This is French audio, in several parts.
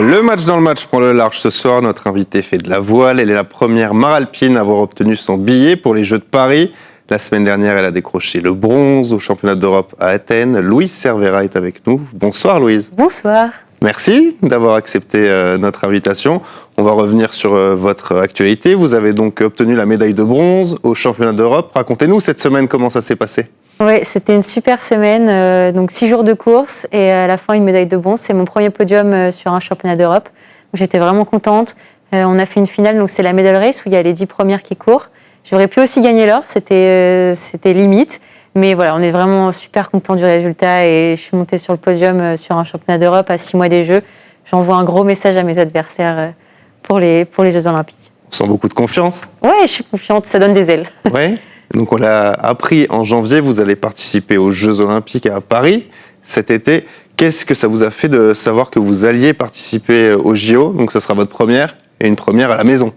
Le match dans le match prend le large ce soir. Notre invitée fait de la voile. Elle est la première maralpine à avoir obtenu son billet pour les Jeux de Paris. La semaine dernière, elle a décroché le bronze au championnat d'Europe à Athènes. Louise Cervera est avec nous. Bonsoir Louise. Bonsoir. Merci d'avoir accepté notre invitation. On va revenir sur votre actualité. Vous avez donc obtenu la médaille de bronze au championnat d'Europe. Racontez-nous cette semaine comment ça s'est passé. Oui, c'était une super semaine, donc 6 jours de course et à la fin une médaille de bronze. C'est mon premier podium sur un championnat d'Europe. J'étais vraiment contente. On a fait une finale, donc c'est la medal race où il y a les 10 premières qui courent. J'aurais pu aussi gagner l'or, c'était limite. Mais voilà, on est vraiment super content du résultat et je suis montée sur le podium sur un championnat d'Europe à 6 mois des Jeux. J'envoie un gros message à mes adversaires pour les Jeux Olympiques. On sent beaucoup de confiance. Oui, je suis confiante, ça donne des ailes. Oui. Donc on l'a appris en janvier, vous allez participer aux Jeux Olympiques à Paris cet été. Qu'est-ce que ça vous a fait de savoir que vous alliez participer aux JO? Donc ce sera votre première et une première à la maison.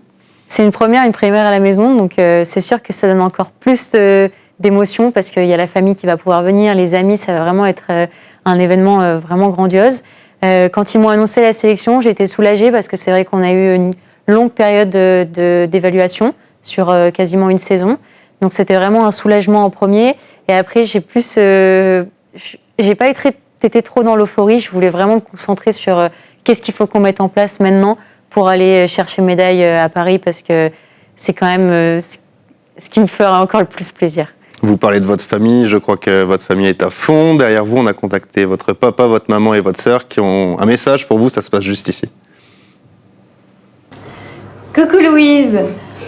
C'est une première à la maison, donc c'est sûr que ça donne encore plus d'émotion parce qu'il y a la famille qui va pouvoir venir, les amis, ça va vraiment être un événement vraiment grandiose. Quand ils m'ont annoncé la sélection, j'ai été soulagée parce que c'est vrai qu'on a eu une longue période d'évaluation sur quasiment une saison. Donc c'était vraiment un soulagement en premier. Et après, j'ai pas été trop dans l'euphorie. Je voulais vraiment me concentrer sur qu'est-ce qu'il faut qu'on mette en place maintenant pour aller chercher médaille à Paris parce que c'est quand même ce qui me fera encore le plus plaisir. Vous parlez de votre famille, je crois que votre famille est à fond. Derrière vous, on a contacté votre papa, votre maman et votre sœur qui ont un message pour vous, ça se passe juste ici. Coucou Louise,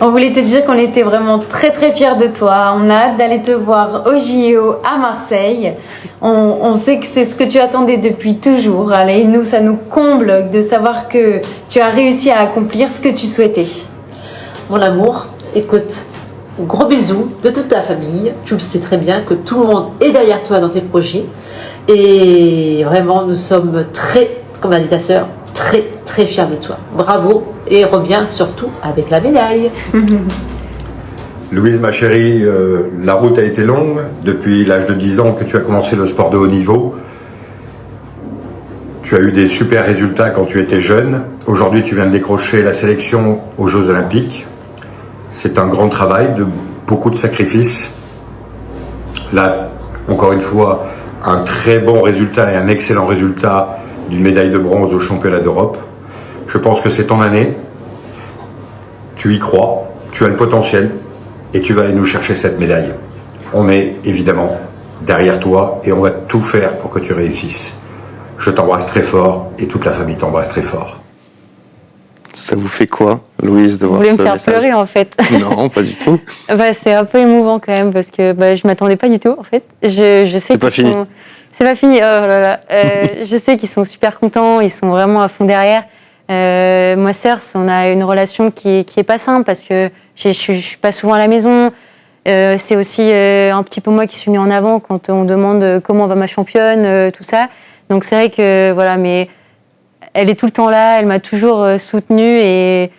on voulait te dire qu'on était vraiment très très fiers de toi. On a hâte d'aller te voir au JO à Marseille. On sait que c'est ce que tu attendais depuis toujours. Allez, nous, ça nous comble de savoir que tu as réussi à accomplir ce que tu souhaitais. Mon amour, écoute, gros bisous de toute ta famille. Tu le sais très bien que tout le monde est derrière toi dans tes projets. Et vraiment, nous sommes très, comme a dit ta sœur, très très fiers de toi. Bravo et reviens surtout avec la médaille. Louise, ma chérie, la route a été longue. Depuis l'âge de 10 ans que tu as commencé le sport de haut niveau. Tu as eu des super résultats quand tu étais jeune. Aujourd'hui, tu viens de décrocher la sélection aux Jeux Olympiques. C'est un grand travail, de beaucoup de sacrifices. Là, encore une fois, un très bon résultat et un excellent résultat d'une médaille de bronze au championnat d'Europe. Je pense que c'est ton année. Tu y crois, tu as le potentiel et tu vas aller nous chercher cette médaille. On est évidemment derrière toi et on va tout faire pour que tu réussisses. Je t'embrasse très fort et toute la famille t'embrasse très fort. Ça vous fait quoi, Louise, de voir ce message? Vous voulez me faire pleurer en fait? Non, pas du tout. C'est un peu émouvant quand même parce que je m'attendais pas du tout en fait. Je sais C'est pas fini. C'est pas fini. Oh là là. Je sais qu'ils sont super contents, ils sont vraiment à fond derrière. Moi, sœur, on a une relation qui est pas simple parce que je suis pas souvent à la maison. C'est aussi un petit peu moi qui suis mis en avant quand on demande comment va ma championne, tout ça. Donc c'est vrai que voilà, mais elle est tout le temps là, elle m'a toujours soutenue et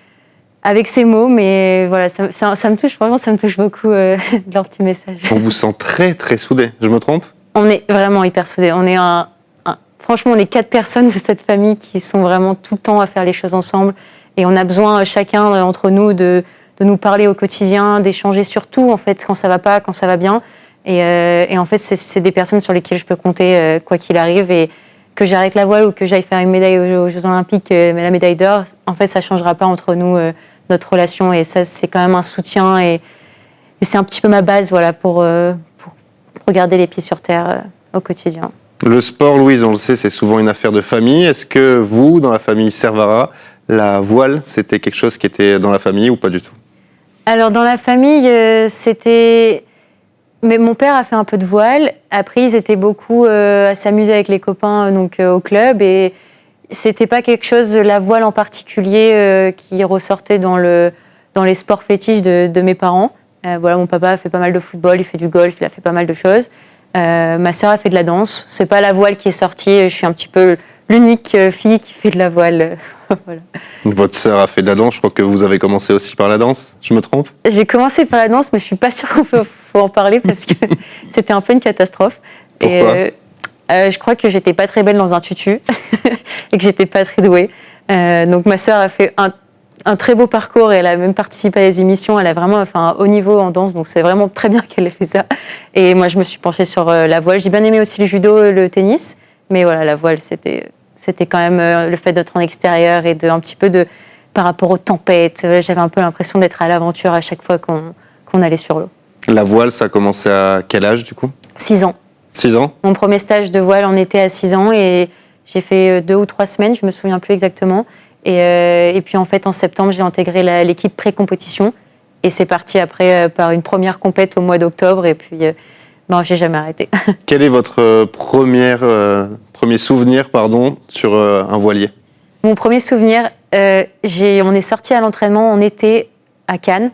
avec ses mots, mais voilà, ça me touche, vraiment, ça me touche beaucoup leur petit message. On vous sent très très soudés, je me trompe? On est vraiment hyper soudés. On est franchement, on est 4 personnes de cette famille qui sont vraiment tout le temps à faire les choses ensemble et on a besoin chacun entre nous de nous parler au quotidien, d'échanger sur tout en fait, quand ça va pas, quand ça va bien. Et en fait, c'est des personnes sur lesquelles je peux compter quoi qu'il arrive et que j'arrête la voile ou que j'aille faire une médaille aux Jeux Olympiques, mais la médaille d'or, en fait, ça changera pas entre nous notre relation et ça, c'est quand même un soutien et c'est un petit peu ma base, voilà, pour regarder les pieds sur terre au quotidien. Le sport, Louise, on le sait, c'est souvent une affaire de famille. Est-ce que vous, dans la famille Cervera, la voile, c'était quelque chose qui était dans la famille ou pas du tout? Alors, dans la famille, c'était... Mais mon père a fait un peu de voile. Après, ils étaient beaucoup à s'amuser avec les copains au club. Et c'était pas quelque chose, la voile en particulier, qui ressortait dans les sports fétiches de mes parents. Voilà, mon papa a fait pas mal de football, il fait du golf, il a fait pas mal de choses. Ma sœur a fait de la danse. C'est pas la voile qui est sortie. Je suis un petit peu l'unique fille qui fait de la voile. Voilà. Votre sœur a fait de la danse. Je crois que vous avez commencé aussi par la danse. Je me trompe? J'ai commencé par la danse, mais je suis pas sûre qu'il faut en parler parce que c'était un peu une catastrophe. Pourquoi? Je crois que j'étais pas très belle dans un tutu. et que j'étais pas très douée. Donc ma sœur a fait un très beau parcours et elle a même participé à des émissions. Elle a vraiment fait un haut niveau en danse, donc c'est vraiment très bien qu'elle ait fait ça. Et moi, je me suis penchée sur la voile. J'ai bien aimé aussi le judo et le tennis, mais voilà, la voile, c'était quand même le fait d'être en extérieur et un petit peu par rapport aux tempêtes. J'avais un peu l'impression d'être à l'aventure à chaque fois qu'on allait sur l'eau. La voile, ça a commencé à quel âge du coup? 6 ans. 6 ans? Mon premier stage de voile en était à 6 ans et j'ai fait 2 ou 3 semaines, je me souviens plus exactement. Et puis en fait, en septembre, j'ai intégré l'équipe pré-compétition et c'est parti après par une première compète au mois d'octobre et puis j'ai jamais arrêté. Quel est votre premier souvenir sur un voilier? Mon premier souvenir, on est sorti à l'entraînement en été à Cannes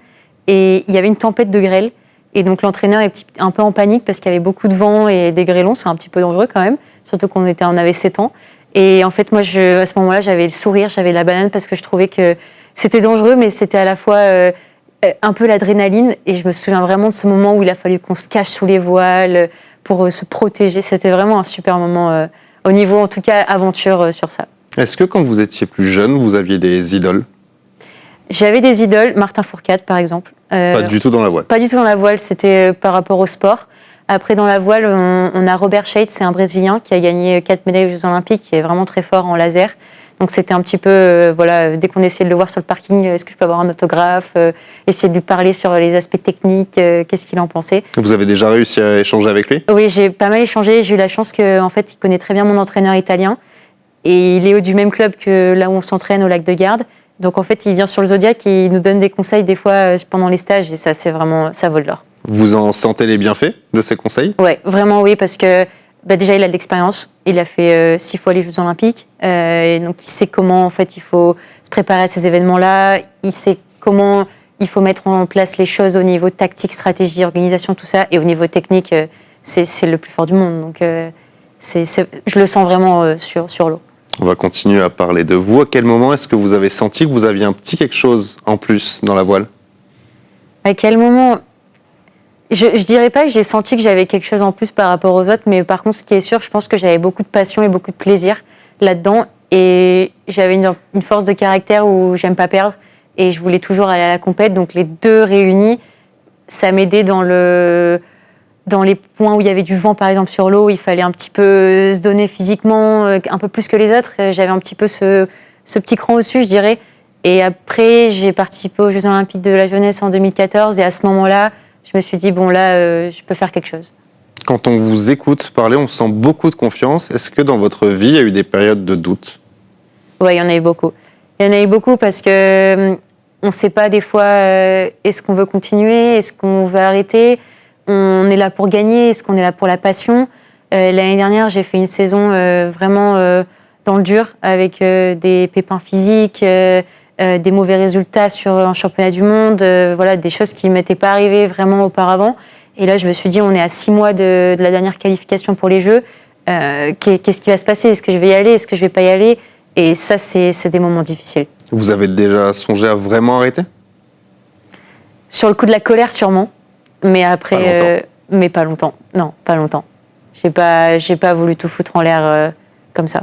et il y avait une tempête de grêle. Et donc l'entraîneur est un peu en panique parce qu'il y avait beaucoup de vent et des grêlons, c'est un petit peu dangereux quand même, surtout qu'on avait 7 ans. Et en fait, moi, à ce moment-là, j'avais le sourire, j'avais la banane parce que je trouvais que c'était dangereux, mais c'était à la fois un peu l'adrénaline. Et je me souviens vraiment de ce moment où il a fallu qu'on se cache sous les voiles pour se protéger. C'était vraiment un super moment au niveau, en tout cas, aventure sur ça. Est-ce que quand vous étiez plus jeune, vous aviez des idoles? J'avais des idoles, Martin Fourcade par exemple. Pas du tout dans la voile? Pas du tout dans la voile, c'était par rapport au sport. Après, dans la voile, on a Robert Scheidt, c'est un Brésilien qui a gagné 4 médailles aux Jeux Olympiques, qui est vraiment très fort en laser. Donc c'était un petit peu, dès qu'on essayait de le voir sur le parking, est-ce que je peux avoir un autographe, essayer de lui parler sur les aspects techniques, qu'est-ce qu'il en pensait. Vous avez déjà réussi à échanger avec lui? Oui, j'ai pas mal échangé. J'ai eu la chance qu'en fait, il connaît très bien mon entraîneur italien. Et il est du même club que là où on s'entraîne au lac de Garde. Donc en fait, il vient sur le Zodiac et il nous donne des conseils des fois pendant les stages. Et ça, ça vaut de l'or. Vous en sentez les bienfaits de ces conseils? Ouais, vraiment oui, parce que déjà il a de l'expérience. Il a fait 6 fois les Jeux Olympiques, et donc il sait comment en fait il faut se préparer à ces événements-là. Il sait comment il faut mettre en place les choses au niveau tactique, stratégie, organisation, tout ça, et au niveau technique, c'est le plus fort du monde. Donc je le sens vraiment sur l'eau. On va continuer à parler de vous. À quel moment est-ce que vous avez senti que vous aviez un petit quelque chose en plus dans la voile? À quel moment? Je dirais pas que j'ai senti que j'avais quelque chose en plus par rapport aux autres, mais par contre, ce qui est sûr, je pense que j'avais beaucoup de passion et beaucoup de plaisir là-dedans. Et j'avais une force de caractère où j'aime pas perdre. Et je voulais toujours aller à la compète. Donc les deux réunis, ça m'aidait dans les points où il y avait du vent, par exemple, sur l'eau, il fallait un petit peu se donner physiquement, un peu plus que les autres. J'avais un petit peu ce petit cran au-dessus, je dirais. Et après, j'ai participé aux Jeux Olympiques de la jeunesse en 2014. Et à ce moment-là, je me suis dit, je peux faire quelque chose. Quand on vous écoute parler, on sent beaucoup de confiance. Est-ce que dans votre vie, il y a eu des périodes de doute? Oui, il y en a eu beaucoup. Il y en a eu beaucoup parce que on ne sait pas des fois, est-ce qu'on veut continuer, est-ce qu'on veut arrêter? On est là pour gagner, est-ce qu'on est là pour la passion? L'année dernière, j'ai fait une saison vraiment dans le dur, avec des pépins physiques, des mauvais résultats sur un championnat du monde, des choses qui ne m'étaient pas arrivées vraiment auparavant. Et là, je me suis dit, on est à 6 mois de la dernière qualification pour les Jeux. Qu'est-ce qui va se passer? Est-ce que je vais y aller? Est-ce que je ne vais pas y aller? Et ça, c'est des moments difficiles. Vous avez déjà songé à vraiment arrêter? Sur le coup de la colère, sûrement. Mais après, mais pas longtemps. Non, pas longtemps. J'ai pas voulu tout foutre en l'air comme ça.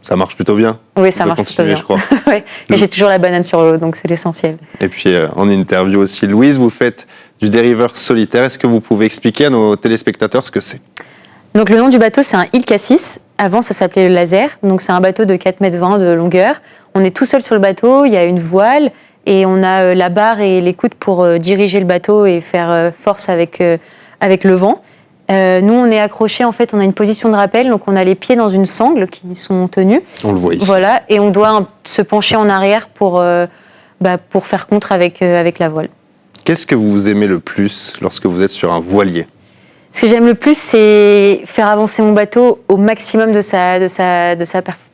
Ça marche plutôt bien. Oui, ça marche plutôt bien. Je crois. Ouais. Et j'ai toujours la banane sur l'eau, donc c'est l'essentiel. Et puis, en interview aussi, Louise, vous faites du dériveur solitaire. Est-ce que vous pouvez expliquer à nos téléspectateurs ce que c'est? Donc le nom du bateau, c'est un Ilcassis. Avant, ça s'appelait le Laser. Donc c'est un bateau de 4,20 m de longueur. On est tout seul sur le bateau, il y a une voile et on a la barre et les coudes pour diriger le bateau et faire force avec le vent. Nous, on est accrochés, en fait, on a une position de rappel, donc on a les pieds dans une sangle qui sont tenus. On le voit ici. Voilà, et on doit se pencher en arrière pour faire contre avec la voile. Qu'est-ce que vous aimez le plus lorsque vous êtes sur un voilier? Ce que j'aime le plus, c'est faire avancer mon bateau au maximum de sa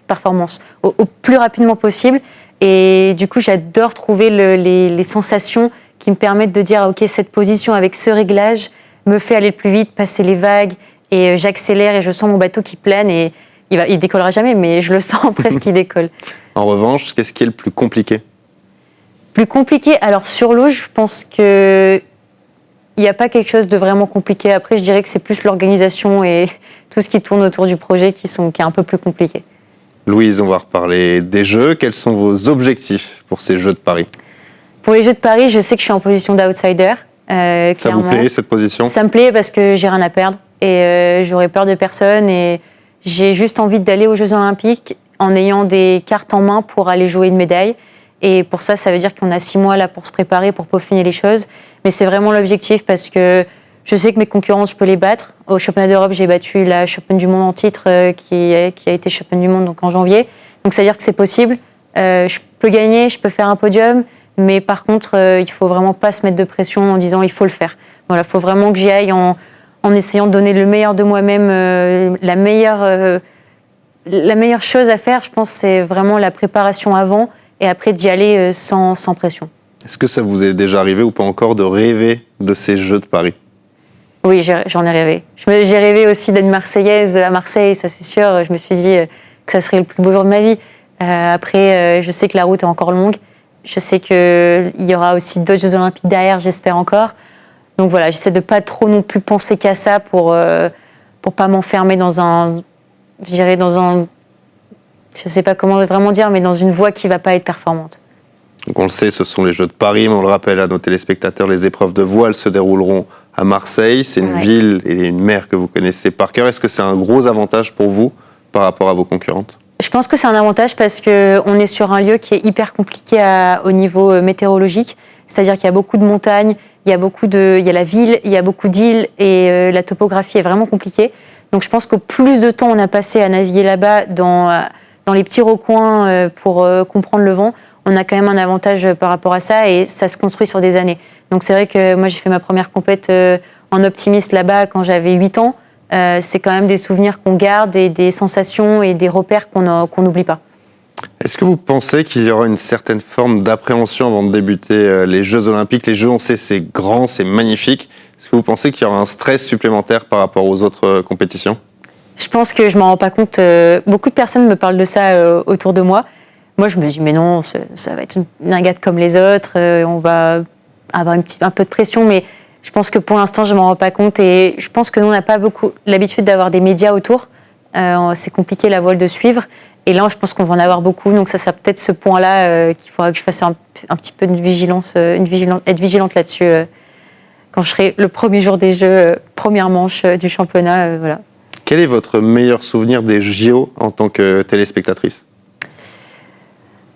performance, au plus rapidement possible. Et du coup, j'adore trouver les sensations qui me permettent de dire, OK, cette position avec ce réglage me fait aller le plus vite, passer les vagues, et j'accélère et je sens mon bateau qui plane et il décollera jamais, mais je le sens presque qu'il décolle. En revanche, qu'est-ce qui est le plus compliqué? Plus compliqué, alors sur l'eau, je pense que il n'y a pas quelque chose de vraiment compliqué. Après, je dirais que c'est plus l'organisation et tout ce qui tourne autour du projet qui est un peu plus compliqué. Louise, on va reparler des Jeux. Quels sont vos objectifs pour ces Jeux de Paris? Pour les Jeux de Paris, je sais que je suis en position d'outsider. Ça Clairement. vous plaît, cette position? Ça me plaît parce que j'ai rien à perdre et j'aurais peur de personne et j'ai juste envie d'aller aux Jeux Olympiques en ayant des cartes en main pour aller jouer une médaille. Et pour ça, ça veut dire qu'on a 6 mois là pour se préparer, pour peaufiner les choses. Mais c'est vraiment l'objectif parce que je sais que mes concurrentes, je peux les battre. Au championnat d'Europe, j'ai battu la championne du monde en titre qui a été championne du monde donc en janvier. Donc ça veut dire que c'est possible. Je peux gagner, je peux faire un podium. Mais par contre, il faut vraiment pas se mettre de pression en disant il faut le faire. Voilà, faut vraiment que j'y aille en essayant de donner le meilleur de moi-même. La meilleure chose à faire, je pense, c'est vraiment la préparation avant et après d'y aller sans pression. Est-ce que ça vous est déjà arrivé ou pas encore de rêver de ces Jeux de Paris? Oui, j'en ai rêvé. J'ai rêvé aussi d'être Marseillaise à Marseille, ça c'est sûr. Je me suis dit que ça serait le plus beau jour de ma vie. Après, je sais que la route est encore longue. Je sais qu'il y aura aussi d'autres Jeux Olympiques derrière, j'espère encore. Donc voilà, j'essaie de pas trop non plus penser qu'à ça pour pas m'enfermer je sais pas comment vraiment dire, mais dans une voie qui va pas être performante. Donc on le sait, ce sont les Jeux de Paris, mais on le rappelle à nos téléspectateurs, les épreuves de voile se dérouleront à Marseille. C'est une ville et une mer que vous connaissez par cœur. Est-ce que c'est un gros avantage pour vous par rapport à vos concurrentes? Je pense que c'est un avantage parce qu'on est sur un lieu qui est hyper compliqué au niveau météorologique. C'est-à-dire qu'il y a beaucoup de montagnes, il y a la ville, il y a beaucoup d'îles et la topographie est vraiment compliquée. Donc je pense qu'au plus de temps on a passé à naviguer là-bas dans les petits recoins pour comprendre le vent, on a quand même un avantage par rapport à ça et ça se construit sur des années. Donc c'est vrai que moi j'ai fait ma première compète en optimiste là-bas quand j'avais 8 ans. C'est quand même des souvenirs qu'on garde et des sensations et des repères qu'on n'oublie pas. Est-ce que vous pensez qu'il y aura une certaine forme d'appréhension avant de débuter les Jeux Olympiques? Les Jeux, on sait, c'est grand, c'est magnifique. Est-ce que vous pensez qu'il y aura un stress supplémentaire par rapport aux autres compétitions? Je pense que je m'en rends pas compte. Beaucoup de personnes me parlent de ça autour de moi. Moi, je me dis, mais non, ça va être une regate comme les autres. On va avoir un peu de pression, mais je pense que pour l'instant, je m'en rends pas compte. Et je pense que nous, on n'a pas beaucoup l'habitude d'avoir des médias autour. C'est compliqué la voile de suivre. Et là, je pense qu'on va en avoir beaucoup. Donc ça sera peut-être ce point-là qu'il faudra que je fasse un petit peu de vigilance, être vigilante là-dessus quand je serai le premier jour des Jeux, première manche du championnat. Voilà. Quel est votre meilleur souvenir des JO en tant que téléspectatrice?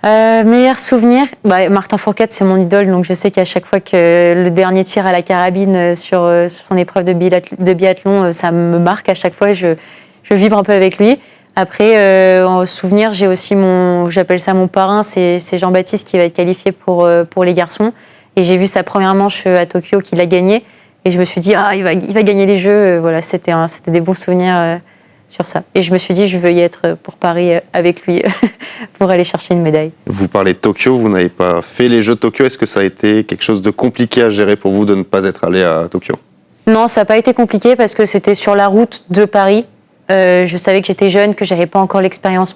Meilleur souvenir, Martin Fourcade, c'est mon idole, donc je sais qu'à chaque fois que le dernier tir à la carabine sur son épreuve de biathlon, ça me marque à chaque fois, je vibre un peu avec lui. Après, en souvenir, j'ai aussi j'appelle ça mon parrain, c'est Jean-Baptiste qui va être qualifié pour les garçons. Et j'ai vu sa première manche à Tokyo qu'il a gagnée. Et je me suis dit, il va gagner les Jeux. Voilà, c'était des bons souvenirs sur ça. Et je me suis dit, je veux y être pour Paris avec lui pour aller chercher une médaille. Vous parlez de Tokyo, vous n'avez pas fait les Jeux de Tokyo. Est-ce que ça a été quelque chose de compliqué à gérer pour vous de ne pas être allé à Tokyo? Non, ça n'a pas été compliqué parce que c'était sur la route de Paris. Je savais que j'étais jeune, que j'avais pas encore l'expérience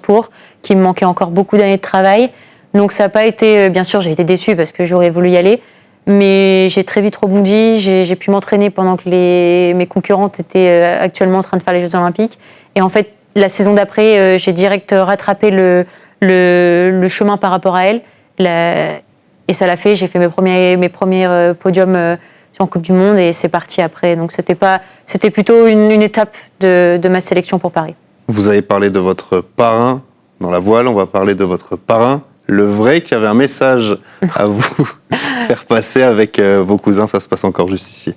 qu'il me manquait encore beaucoup d'années de travail. Donc ça n'a pas été... Bien sûr, j'ai été déçue parce que j'aurais voulu y aller. Mais j'ai très vite rebondi, j'ai pu m'entraîner pendant que mes concurrentes étaient actuellement en train de faire les Jeux Olympiques. Et en fait, la saison d'après, j'ai direct rattrapé le chemin par rapport à elle. Et ça l'a fait, j'ai fait mes premiers podiums en Coupe du Monde et c'est parti après. Donc c'était plutôt une étape de ma sélection pour Paris. Vous avez parlé de votre parrain dans la voile, on va parler de votre parrain, le vrai, qui avait un message à vous faire passer avec vos cousins. Ça se passe encore juste ici.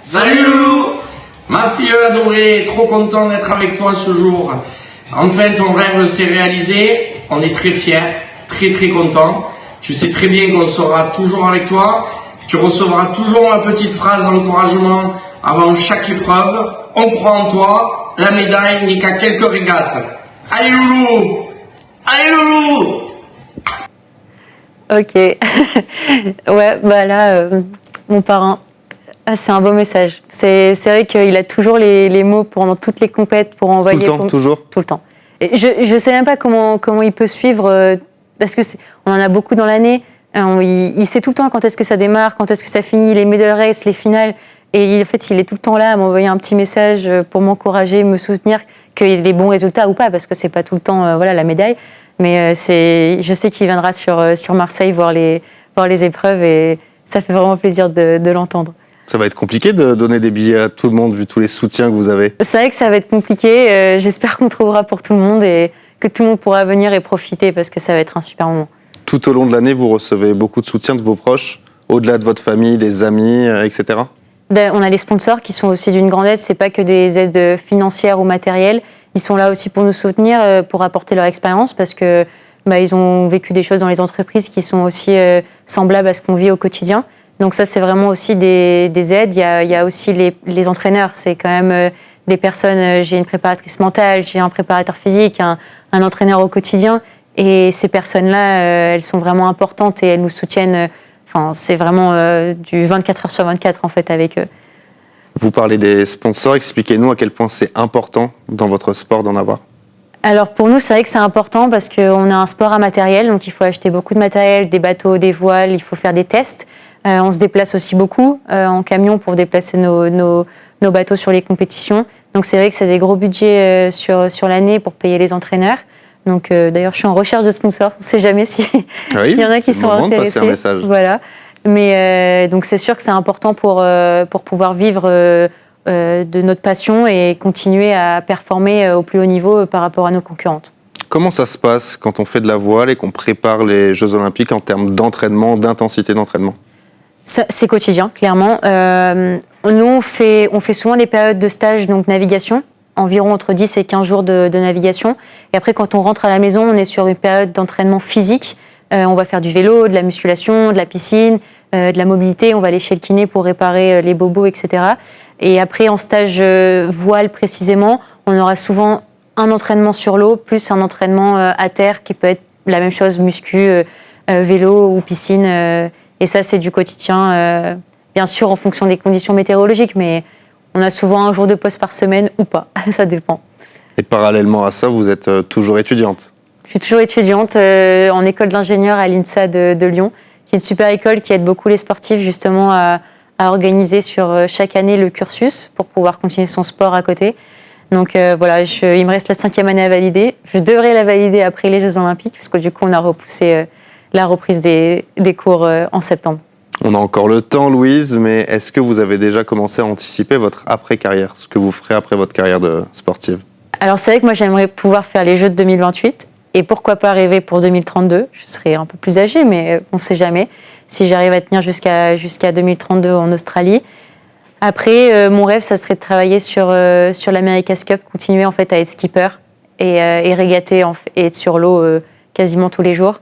Salut Loulou, ma fille adorée, trop content d'être avec toi ce jour. Enfin, ton rêve s'est réalisé, on est très fiers, très très contents. Tu sais très bien qu'on sera toujours avec toi. Tu recevras toujours ma petite phrase d'encouragement avant chaque épreuve. On croit en toi, la médaille n'est qu'à quelques régates. Allez Loulou! Allez Loulou! Ok. Ouais, là, mon parrain, c'est un beau message. C'est vrai qu'il a toujours les mots pendant toutes les compètes pour envoyer... Tout le temps, toujours? Tout le temps. Et je sais même pas comment il peut suivre, parce que on en a beaucoup dans l'année. Il sait tout le temps quand est-ce que ça démarre, quand est-ce que ça finit, les medal race, les finales. Et en fait, il est tout le temps là à m'envoyer un petit message pour m'encourager, me soutenir, qu'il y ait des bons résultats ou pas, parce que c'est pas tout le temps la médaille. Mais je sais qu'il viendra sur Marseille voir les épreuves et ça fait vraiment plaisir de l'entendre. Ça va être compliqué de donner des billets à tout le monde vu tous les soutiens que vous avez. C'est vrai que ça va être compliqué. J'espère qu'on trouvera pour tout le monde et que tout le monde pourra venir et profiter parce que ça va être un super moment. Tout au long de l'année, vous recevez beaucoup de soutien de vos proches, au-delà de votre famille, des amis, etc. On a les sponsors qui sont aussi d'une grande aide. C'est pas que des aides financières ou matérielles. Ils sont là aussi pour nous soutenir, pour apporter leur expérience parce que ils ont vécu des choses dans les entreprises qui sont aussi semblables à ce qu'on vit au quotidien. Donc ça, c'est vraiment aussi des aides. Il y a aussi les entraîneurs. C'est quand même des personnes. J'ai une préparatrice mentale, j'ai un préparateur physique, un entraîneur au quotidien. Et ces personnes-là, elles sont vraiment importantes et elles nous soutiennent. C'est vraiment du 24 heures sur 24 en fait avec eux. Vous parlez des sponsors, expliquez-nous à quel point c'est important dans votre sport d'en avoir. Alors pour nous, c'est vrai que c'est important parce qu'on a un sport à matériel, donc il faut acheter beaucoup de matériel, des bateaux, des voiles, il faut faire des tests. On se déplace aussi beaucoup en camion pour déplacer nos bateaux sur les compétitions. Donc c'est vrai que c'est des gros budgets sur l'année pour payer les entraîneurs. Donc d'ailleurs, je suis en recherche de sponsors. On ne sait jamais s'il y en a qui sont intéressés. Un message. Voilà. Mais donc c'est sûr que c'est important pour pouvoir vivre de notre passion et continuer à performer au plus haut niveau par rapport à nos concurrentes. Comment ça se passe quand on fait de la voile et qu'on prépare les Jeux Olympiques en termes d'entraînement, d'intensité d'entraînement ? C'est quotidien, clairement. Nous, on fait souvent des périodes de stage, donc navigation, environ entre 10 et 15 jours de navigation. Et après, quand on rentre à la maison, on est sur une période d'entraînement physique. On va faire du vélo, de la musculation, de la piscine, de la mobilité. On va aller chez le kiné pour réparer les bobos, etc. Et après, en stage voile précisément, on aura souvent un entraînement sur l'eau, plus un entraînement à terre qui peut être la même chose, muscu, vélo ou piscine. Et ça, c'est du quotidien, bien sûr, en fonction des conditions météorologiques, mais on a souvent un jour de pause par semaine ou pas, ça dépend. Et parallèlement à ça, vous êtes toujours étudiante ? Je suis toujours étudiante en école d'ingénieur à l'INSA de Lyon, qui est une super école qui aide beaucoup les sportifs justement à organiser sur chaque année le cursus pour pouvoir continuer son sport à côté. Donc voilà, il me reste la 5e année à valider. Je devrais la valider après les Jeux Olympiques, parce que du coup, on a repoussé la reprise des cours en septembre. On a encore le temps, Louise, mais est-ce que vous avez déjà commencé à anticiper votre après-carrière, ce que vous ferez après votre carrière de sportive ? Alors c'est vrai que moi, j'aimerais pouvoir faire les Jeux de 2028. Et pourquoi pas rêver pour 2032 ? Je serai un peu plus âgée, mais on ne sait jamais si j'arrive à tenir jusqu'à 2032 en Australie. Après, mon rêve, ça serait de travailler sur l'America's Cup, continuer en fait à être skipper et régater et être sur l'eau quasiment tous les jours.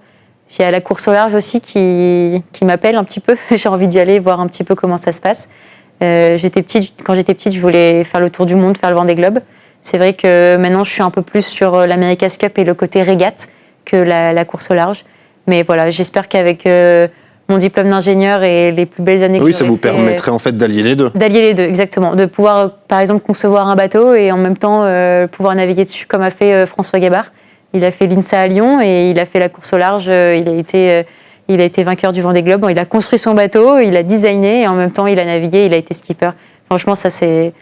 Il y a la course au large aussi qui m'appelle un petit peu. J'ai envie d'y aller, voir un petit peu comment ça se passe. Quand j'étais petite, je voulais faire le tour du monde, faire le Vendée Globe. C'est vrai que maintenant, je suis un peu plus sur l'America's Cup et le côté régate que la course au large. Mais voilà, j'espère qu'avec mon diplôme d'ingénieur et les plus belles années que oui, ça vous permettrait en fait d'allier les deux. D'allier les deux, exactement. De pouvoir, par exemple, concevoir un bateau et en même temps pouvoir naviguer dessus, comme a fait François Gabard. Il a fait l'INSA à Lyon et il a fait la course au large. Il a été vainqueur du Vendée Globe. Bon, il a construit son bateau, il a designé et en même temps, il a navigué, il a été skipper. Franchement, ça serait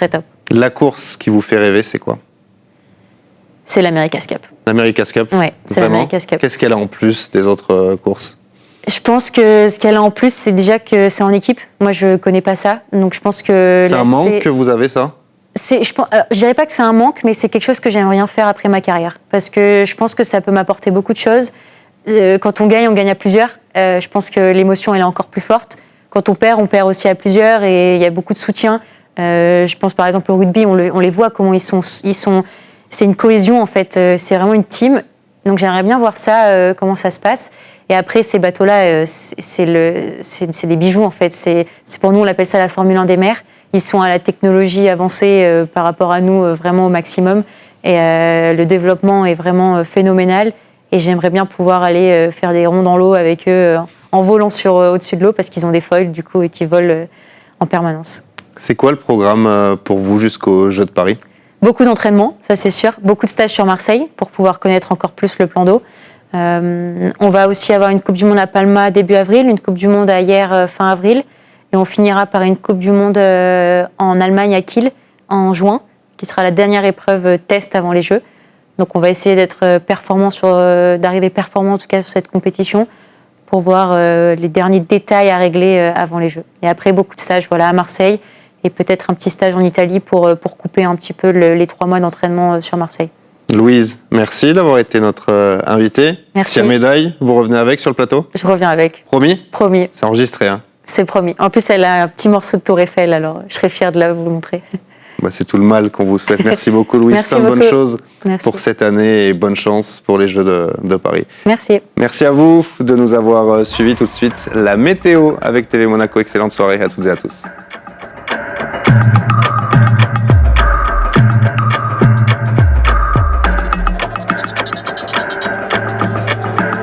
top. La course qui vous fait rêver, c'est quoi ? C'est l'America's Cup. L'America's Cup ? Oui, c'est l'America's Cup. Qu'est-ce qu'elle a en plus des autres courses ? Je pense que ce qu'elle a en plus, c'est déjà que c'est en équipe. Moi, je connais pas ça. Donc, je pense que c'est un manque que vous avez, ça ? Je dirais pas que c'est un manque, mais c'est quelque chose que j'aimerais bien faire après ma carrière. Parce que je pense que ça peut m'apporter beaucoup de choses. Quand on gagne à plusieurs. Je pense que l'émotion, elle est encore plus forte. Quand on perd aussi à plusieurs et il y a beaucoup de soutien. Je pense par exemple au rugby, on les voit comment ils sont. C'est une cohésion en fait. C'est vraiment une team. Donc j'aimerais bien voir ça, comment ça se passe. Et après ces bateaux-là, c'est des bijoux en fait. C'est pour nous, on appelle ça la Formule 1 des mers. Ils sont à la technologie avancée par rapport à nous vraiment au maximum. Et le développement est vraiment phénoménal. Et j'aimerais bien pouvoir aller faire des ronds dans l'eau avec eux en volant au-dessus de l'eau parce qu'ils ont des foils du coup et qui volent en permanence. C'est quoi le programme pour vous jusqu'aux Jeux de Paris ? Beaucoup d'entraînement, ça c'est sûr. Beaucoup de stages sur Marseille pour pouvoir connaître encore plus le plan d'eau. On va aussi avoir une Coupe du Monde à Palma début avril, une Coupe du Monde à Hyères fin avril. Et on finira par une Coupe du Monde en Allemagne à Kiel en juin, qui sera la dernière épreuve test avant les Jeux. Donc on va essayer d'être performant d'arriver performant en tout cas sur cette compétition pour voir les derniers détails à régler avant les Jeux. Et après beaucoup de stages à Marseille et peut-être un petit stage en Italie pour couper un petit peu les 3 mois d'entraînement sur Marseille. Louise, merci d'avoir été notre invitée. Merci. Si y a médaille, vous revenez avec sur le plateau? Je reviens avec. Promis? Promis. C'est enregistré, hein? C'est promis. En plus, elle a un petit morceau de Tour Eiffel, alors je serais fière de vous le montrer. C'est tout le mal qu'on vous souhaite. Merci beaucoup, Louise. Merci Plein de bonnes beaucoup. choses Merci. pour cette année et bonne chance pour les Jeux de Paris. Merci. Merci à vous de nous avoir suivis. Tout de suite, la météo avec TV Monaco. Excellente soirée à toutes et à tous.